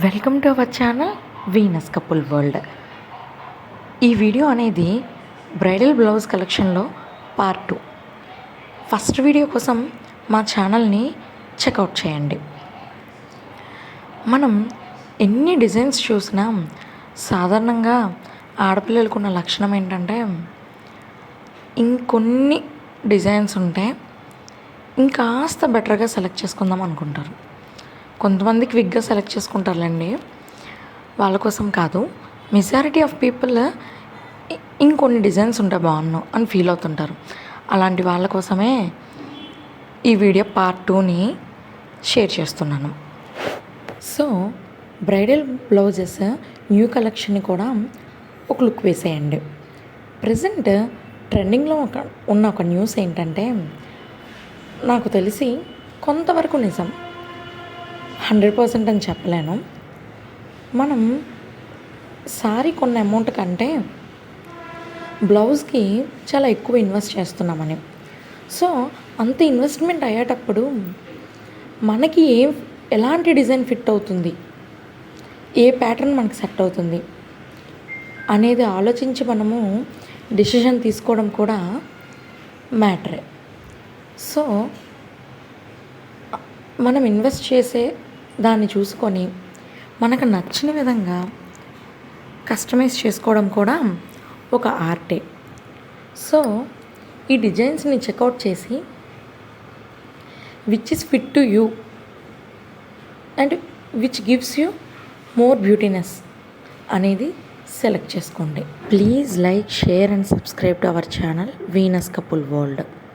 Welcome to our channel Venus couple world. ఈ video అనేది bridal blouse కలెక్షన్లో part 2. First video కోసం మా ఛానల్ని చెక్అవుట్ చేయండి. మనం ఎన్ని డిజైన్స్ చూసినా సాధారణంగా ఆడపిల్లలకు ఉన్న లక్షణం ఏంటంటే ఇంకొన్ని డిజైన్స్ ఉంటే ఇంకాస్త బెటర్గా సెలెక్ట్ చేసుకుందాం అనుకుంటారు. కొంతమందికి విగ్గా సెలెక్ట్ చేసుకుంటారులేండి, వాళ్ళ కోసం కాదు. మెజారిటీ ఆఫ్ పీపుల్ ఇంకొన్ని డిజైన్స్ ఉంటే బాగున్నావు అని ఫీల్ అవుతుంటారు. అలాంటి వాళ్ళ కోసమే ఈ వీడియో పార్ట్ 2ని షేర్ చేస్తున్నాను. సో బ్రైడల్ బ్లౌజెస్ న్యూ కలెక్షన్ని కూడా ఒక లుక్ వేసేయండి. ప్రజెంట్ ట్రెండింగ్లో ఉన్న ఒక న్యూస్ ఏంటంటే, నాకు తెలిసి కొంతవరకు నిజం, 100% అని చెప్పలేను. మనం సారీ కొన్న అమౌంట్ కంటే బ్లౌజ్కి చాలా ఎక్కువ ఇన్వెస్ట్ చేస్తున్నామని. సో అంత ఇన్వెస్ట్మెంట్ అయ్యేటప్పుడు మనకి ఎలాంటి డిజైన్ ఫిట్ అవుతుంది, ఏ ప్యాటర్న్ మనకి సెట్ అవుతుంది అనేది ఆలోచించి మనము డిసిషన్ తీసుకోవడం కూడా మ్యాటరే. సో మనం ఇన్వెస్ట్ చేసే దాన్ని చూసుకొని మనకు నచ్చిన విధంగా కస్టమైజ్ చేసుకోవడం కూడా ఒక ఆర్టే. సో ఈ డిజైన్స్ని చెక్అవుట్ చేసి which is fit to you and which gives you more beautiness అనేది సెలెక్ట్ చేసుకోండి. Please like, share and subscribe to our channel Venus couple world.